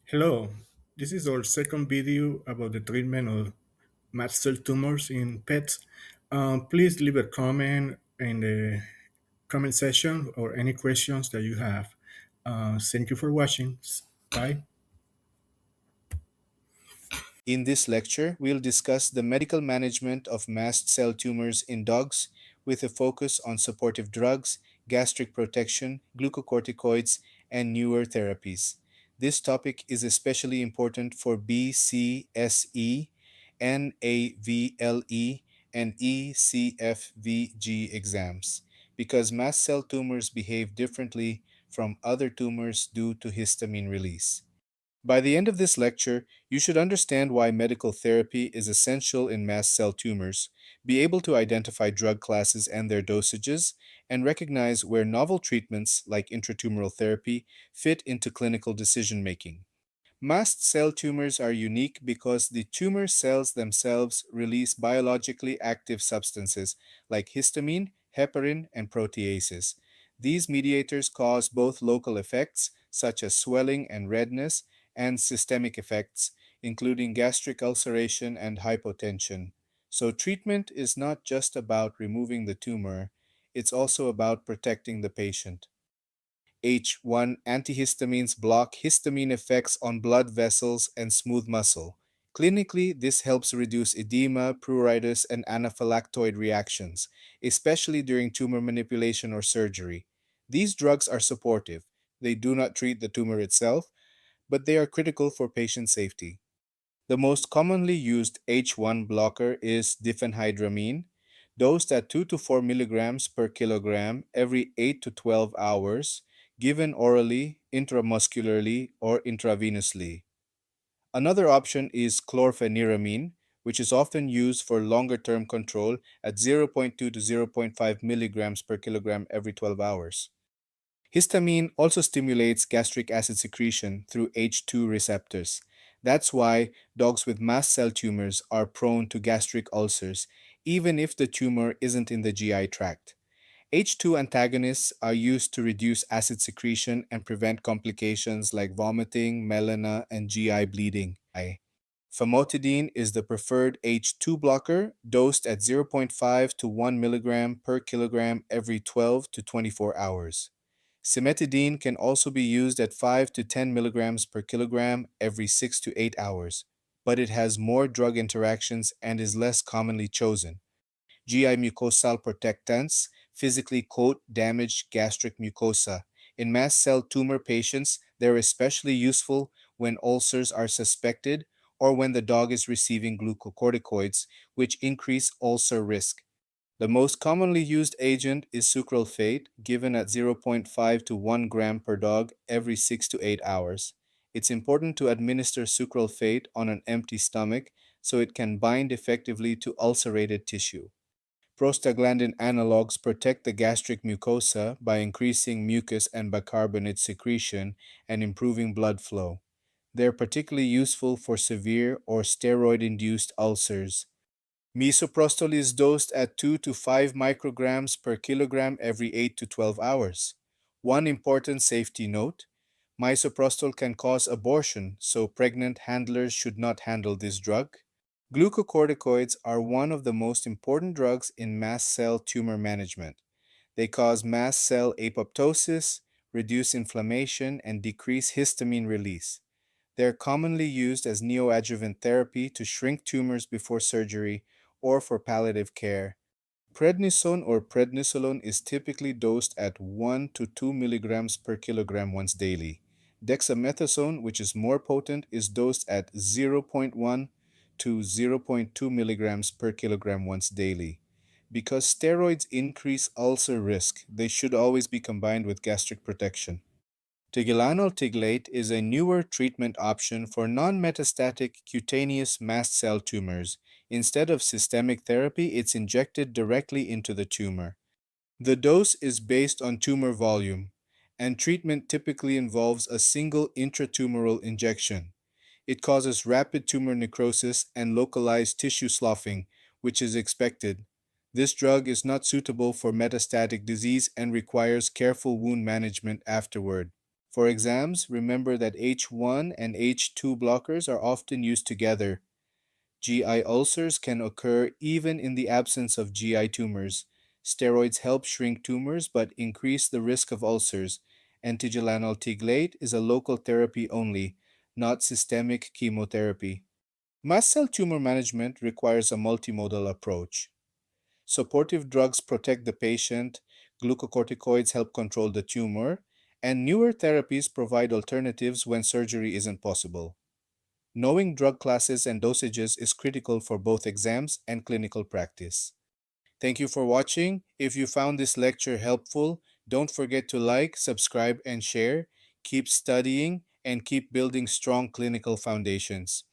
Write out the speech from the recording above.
Hello, this is our second video about the treatment of mast cell tumors in pets. Please leave a comment in the comment section or any questions that you have. Thank you for watching. Bye. In this lecture, we'll discuss the medical management of mast cell tumors in dogs with a focus on supportive drugs, gastric protection, glucocorticoids, and newer therapies. This topic is especially important for BCSE, NAVLE, and ECFVG exams because mast cell tumors behave differently from other tumors due to histamine release. By the end of this lecture, you should understand why medical therapy is essential in mast cell tumors, be able to identify drug classes and their dosages, and recognize where novel treatments like intratumoral therapy fit into clinical decision making. Mast cell tumors are unique because the tumor cells themselves release biologically active substances like histamine, heparin, and proteases. These mediators cause both local effects, such as swelling and redness, and systemic effects, including gastric ulceration and hypotension. So, treatment is not just about removing the tumor, it's also about protecting the patient. H1 antihistamines block histamine effects on blood vessels and smooth muscle. Clinically, this helps reduce edema, pruritus, and anaphylactoid reactions, especially during tumor manipulation or surgery. These drugs are supportive. They do not treat the tumor itself, but they are critical for patient safety. The most commonly used H1 blocker is diphenhydramine, dosed at 2 to 4 milligrams per kilogram every 8 to 12 hours, given orally, intramuscularly, or intravenously. Another option is chlorpheniramine, which is often used for longer term control at zero point 0.2 to zero point 0.5 milligrams per kilogram every 12 hours. Histamine also stimulates gastric acid secretion through H2 receptors. That's why dogs with mast cell tumors are prone to gastric ulcers, even if the tumor isn't in the GI tract. H2 antagonists are used to reduce acid secretion and prevent complications like vomiting, melena, and GI bleeding. Famotidine is the preferred H2 blocker, dosed at zero point 0.5 to 1 milligram per kilogram every 12 to 24 hours. Cimetidine can also be used at 5 to 10 milligrams per kilogram every 6 to 8 hours, but it has more drug interactions and is less commonly chosen. GI mucosal protectants physically coat damaged gastric mucosa. In mast cell tumor patients, they're especially useful when ulcers are suspected or when the dog is receiving glucocorticoids, which increase ulcer risk. The most commonly used agent is sucralfate, given at zero point 0.5 to 1 gram per dog every 6 to 8 hours. It's important to administer sucralfate on an empty stomach so it can bind effectively to ulcerated tissue. Prostaglandin analogs protect the gastric mucosa by increasing mucus and bicarbonate secretion and improving blood flow. They're particularly useful for severe or steroid induced ulcers. Misoprostol is dosed at 2 to 5 micrograms per kilogram every 8 to 12 hours. One important safety note: misoprostol can cause abortion, so pregnant handlers should not handle this drug. Glucocorticoids are one of the most important drugs in mast cell tumor management. They cause mast cell apoptosis, reduce inflammation, and decrease histamine release. They are commonly used as neoadjuvant therapy to shrink tumors before surgery or for palliative care. Prednisone or prednisolone is typically dosed at 1 to 2 milligrams per kilogram once daily. Dexamethasone, which is more potent, is dosed at zero point 0.1 to zero point 0.2 milligrams per kilogram once daily. Because steroids increase ulcer risk, they should always be combined with gastric protection. Tigilanol tiglate is a newer treatment option for non-metastatic cutaneous mast cell tumors. Instead of systemic therapy, it's injected directly into the tumor. The dose is based on tumor volume, and treatment typically involves a single intratumoral injection. It causes rapid tumor necrosis and localized tissue sloughing, which is expected. This drug is not suitable for metastatic disease and requires careful wound management afterward. For exams, remember that H1 and H2 blockers are often used together. GI ulcers can occur even in the absence of GI tumors. Steroids help shrink tumors but increase the risk of ulcers. Antigelanal tiglate is a local therapy only, not systemic chemotherapy. Mast cell tumor management requires a multimodal approach. Supportive drugs protect the patient, glucocorticoids help control the tumor, and newer therapies provide alternatives when surgery isn't possible. Knowing drug classes and dosages is critical for both exams and clinical practice. Thank you for watching. If you found this lecture helpful, don't forget to like, subscribe, and share. Keep studying and keep building strong clinical foundations.